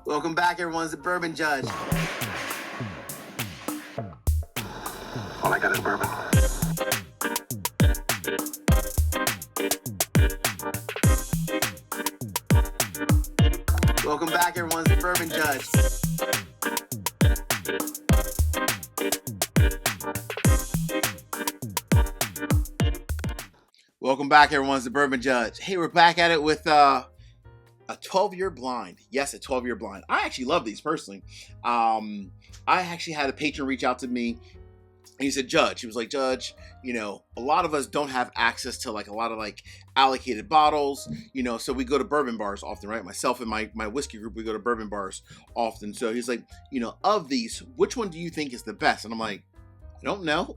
Welcome back, everyone. It's the Bourbon Judge. All I got is bourbon. Welcome back, everyone. It's the Bourbon Judge. Welcome back, everyone. It's the Bourbon Judge. Hey, we're back at it with a 12-year blind. Yes, a 12-year blind. I actually love these personally. I actually had a patron reach out to me. He said, Judge, he was like, Judge, you know, a lot of us don't have access to like a lot of like allocated bottles, you know, so we go to bourbon bars often, right? Myself and my whiskey group, we go to bourbon bars often. So he's like, you know, of these, which one do you think is the best? And I'm like, I don't know.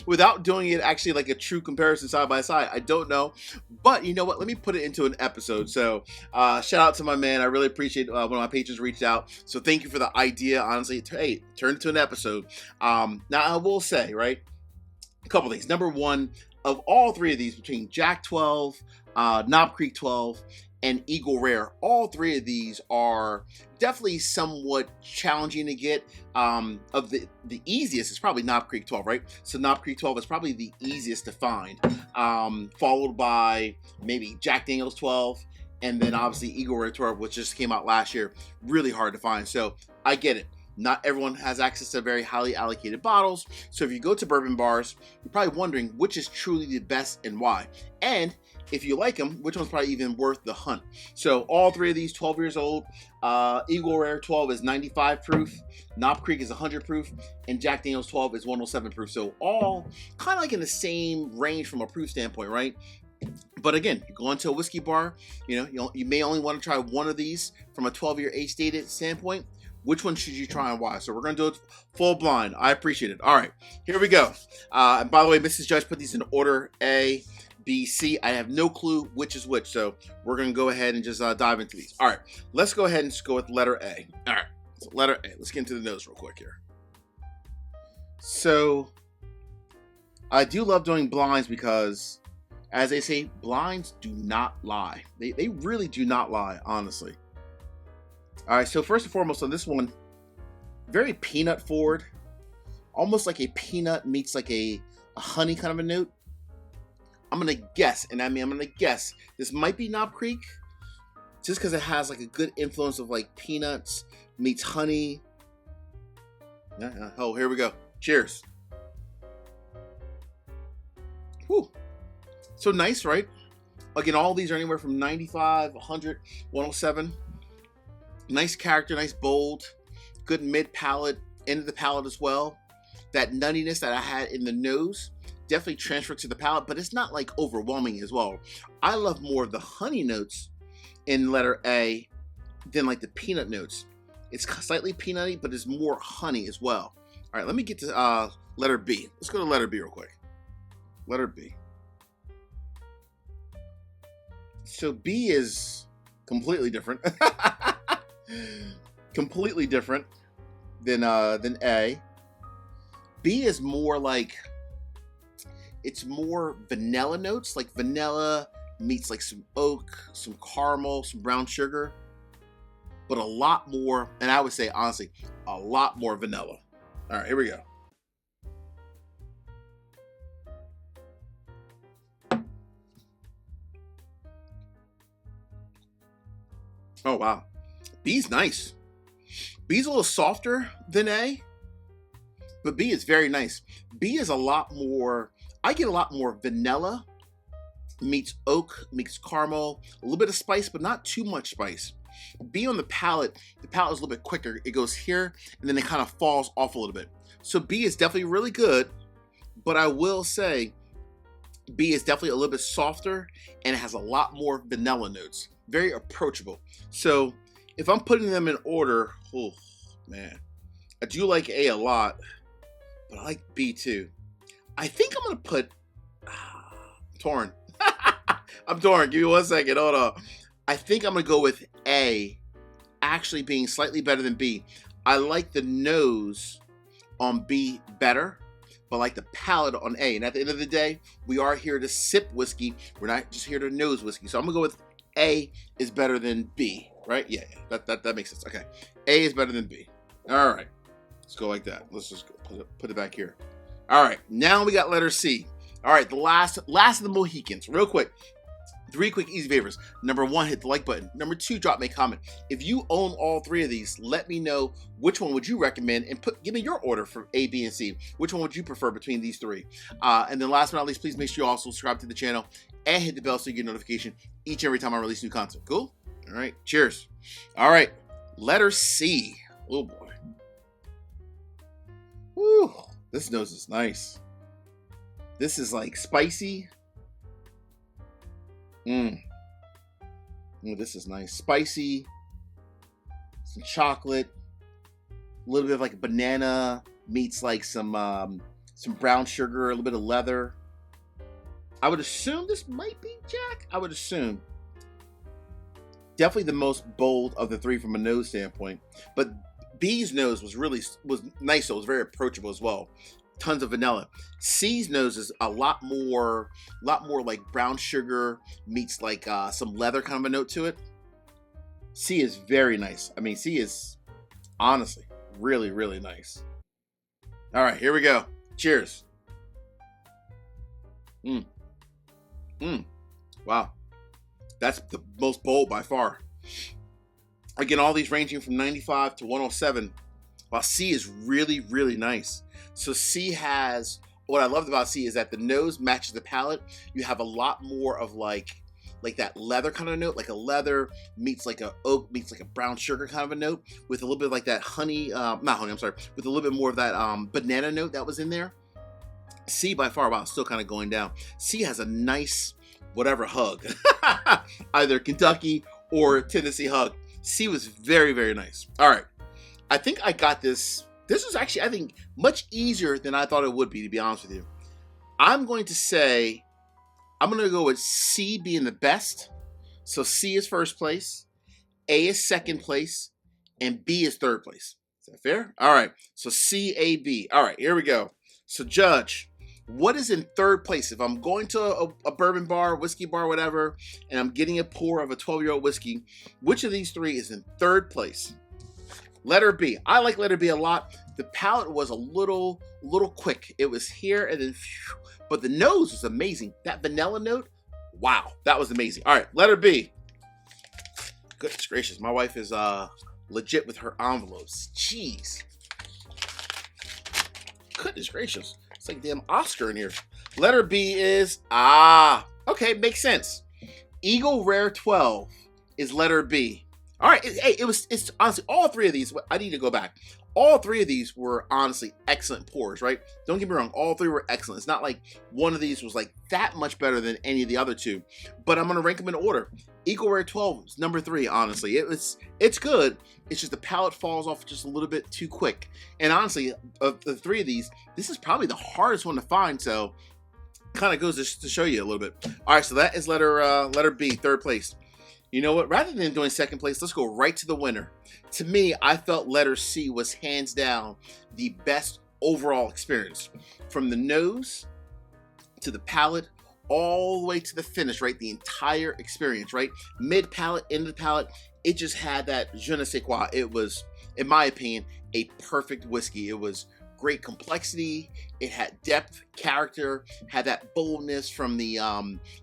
Without doing it actually like a true comparison side by side, I don't know. But you know what? Let me put it into an episode. So shout out to my man. I really appreciate when my patrons reached out. So thank you for the idea. Honestly, hey, turn it to an episode. Now I will say, right, a couple things. Number one, of all three of these, between Jack 12, Knob Creek 12, and Eagle Rare, all three of these are definitely somewhat challenging to get. Of the easiest is probably Knob Creek 12, right? So Knob Creek 12 is probably the easiest to find, followed by maybe Jack Daniel's 12, and then obviously Eagle Rare 12, which just came out last year. Really hard to find. So I get it. Not everyone has access to very highly allocated bottles. So if you go to bourbon bars, you're probably wondering which is truly the best and why. And if you like them, which one's probably even worth the hunt. So all three of these, 12 years old. Eagle Rare 12 is 95 proof. Knob Creek is 100 proof. And Jack Daniel's 12 is 107 proof. So all kind of like in the same range from a proof standpoint, right? But again, you go into a whiskey bar, you may only want to try one of these from a 12-year age-stated standpoint. Which one should you try and why? So we're going to do it full blind. I appreciate it. All right, here we go. And by the way, Mrs. Judge put these in order A, B, C. I have no clue which is which. So we're going to go ahead and just dive into these. All right, let's go ahead and just go with letter A. All right, so letter A. Let's get into the nose real quick here. So I do love doing blinds because, as they say, blinds do not lie. They really do not lie, honestly. All right, so first and foremost on this one, very peanut forward, almost like a peanut meets like a honey kind of a note. I'm gonna guess, and I mean I'm gonna guess this might be Knob Creek, just because it has like a good influence of like peanuts meets honey. Oh, here we go. Cheers. Whew. So nice, right? Again, all these are anywhere from 95, 100, 107. Nice character, nice bold, good mid palate, end of the palate as well. That nuttiness that I had in the nose definitely transferred to the palate, but it's not like overwhelming as well. I love more of the honey notes in letter A than like the peanut notes. It's slightly peanutty, but it's more honey as well. All right, let me get to letter B. Let's go to letter B real quick. Letter B. So B is completely different. Completely different than A. B is more like, it's more vanilla notes, like vanilla meets like some oak, some caramel, some brown sugar, but a lot more, and I would say honestly, a lot more vanilla. All right, here we go. Oh wow, B's nice. B's a little softer than A, but B is very nice. B is a lot more, I get a lot more vanilla, meets oak, meets caramel, a little bit of spice, but not too much spice. B on the palate is a little bit quicker. It goes here, and then it kind of falls off a little bit. So B is definitely really good, but I will say B is definitely a little bit softer, and it has a lot more vanilla notes. Very approachable. So if I'm putting them in order, oh man, I do like A a lot, but I like B too. I think I'm gonna put torn. I'm torn. Give me 1 second. Hold on. I think I'm gonna go with A, actually being slightly better than B. I like the nose on B better, but I like the palate on A. And at the end of the day, we are here to sip whiskey. We're not just here to nose whiskey. So I'm gonna go with A is better than B. right? Yeah, that makes sense. Okay, A is better than B. All right, let's go like that. Let's just put it back here. All right, now we got letter C. All right, the last of the Mohicans. Real quick, 3 quick easy favors. Number 1, hit the like button. Number 2, drop me a comment. If you own all 3 of these, let me know which one would you recommend, and give me your order for A, B, and C. Which one would you prefer between these 3? And then last but not least, please make sure you also subscribe to the channel and hit the bell so you get notification each and every time I release new content. Cool? All right, cheers. All right, letter C. Oh boy. Woo, this nose is nice. This is like spicy. Ooh, this is nice. Spicy, some chocolate, a little bit of like a banana meets like some brown sugar, a little bit of leather. I would assume this might be Jack. I would assume. Definitely the most bold of the 3 from a nose standpoint. But B's nose was nice, so it was very approachable as well. Tons of vanilla. C's nose is a lot more like brown sugar meets like some leather kind of a note to it. C is very nice. I mean, C is honestly really, really nice. All right, here we go. Cheers. Wow. That's the most bold by far. Again, all these ranging from 95 to 107. While C is really, really nice. So C has, what I loved about C is that the nose matches the palate. You have a lot more of like that leather kind of note, like a leather meets like a oak meets like a brown sugar kind of a note with a little bit of like that honey, not honey, I'm sorry, with a little bit more of that banana note that was in there. C by far, wow, still kind of going down. C has a nice whatever hug, either Kentucky or Tennessee hug. C was very, very nice. All right, I think I got this. This was actually, I think, much easier than I thought it would be, to be honest with you. I'm going to go with C being the best. So C is first place, A is second place, and B is third place. Is that fair? All right, so C, A, B. All right, here we go. So Judge, what is in third place? If I'm going to a bourbon bar, whiskey bar, whatever, and I'm getting a pour of a 12-year-old whiskey, which of these 3 is in third place? Letter B. I like letter B a lot. The palate was a little quick. It was here and then, but the nose was amazing. That vanilla note, wow, that was amazing. All right, letter B. Goodness gracious, my wife is legit with her envelopes. Jeez. Goodness gracious, it's like a damn Oscar in here. Letter B is okay, makes sense. Eagle Rare 12 is letter B. All right, it's honestly all 3 of these. I need to go back. All 3 of these were honestly excellent pours, right? Don't get me wrong, all 3 were excellent. It's not like one of these was like that much better than any of the other 2, but I'm gonna rank them in order. Eagle Rare 12 is number 3. Honestly, it's good. It's just the palate falls off just a little bit too quick. And honestly, of the 3 of these, this is probably the hardest one to find. So, kind of goes to show you a little bit. All right, so that is letter B, third place. You know what? Rather than doing second place, let's go right to the winner. To me, I felt letter C was hands down the best overall experience. From the nose to the palate, all the way to the finish, right? The entire experience, right? Mid palate, end of the palate, it just had that je ne sais quoi. It was, in my opinion, a perfect whiskey. It was great complexity. It had depth, character, had that boldness from the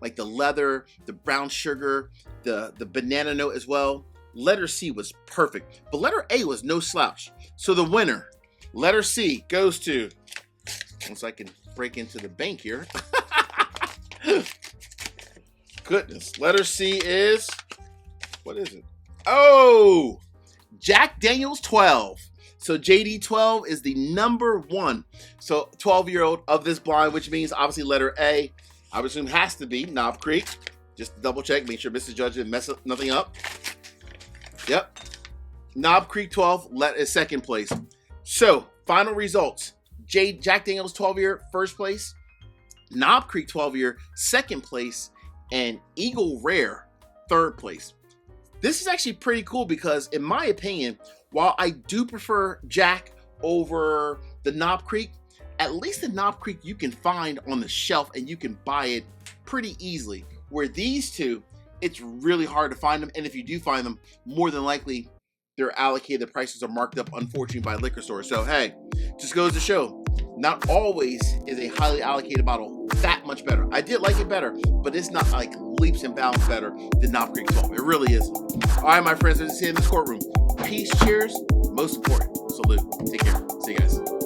like the leather, the brown sugar, the banana note as well. Letter C was perfect, but letter A was no slouch. So the winner, letter C, goes to, once I can break into the bank here. Goodness, letter C is, what is it? Oh, Jack Daniel's 12. So JD 12 is the number 1. So 12-year-old of this blind, which means obviously letter A, I would assume has to be Knob Creek. Just double check, make sure Mrs. Judge didn't mess nothing up. Yep. Knob Creek 12 is second place. So final results. Jack Daniel's 12-year first place, Knob Creek 12-year second place, and Eagle Rare third place. This is actually pretty cool because, in my opinion, while I do prefer Jack over the Knob Creek, at least the Knob Creek you can find on the shelf and you can buy it pretty easily. Where these 2, it's really hard to find them. And if you do find them, more than likely, they're allocated. The prices are marked up, unfortunately, by liquor stores. So, hey, just goes to show, not always is a highly allocated bottle that much better. I did like it better, but it's not like leaps and bounds better than Knob Creek 12. It really isn't. All right, my friends, let's see you in this courtroom. Peace, cheers, most important, salute. Take care. See you guys.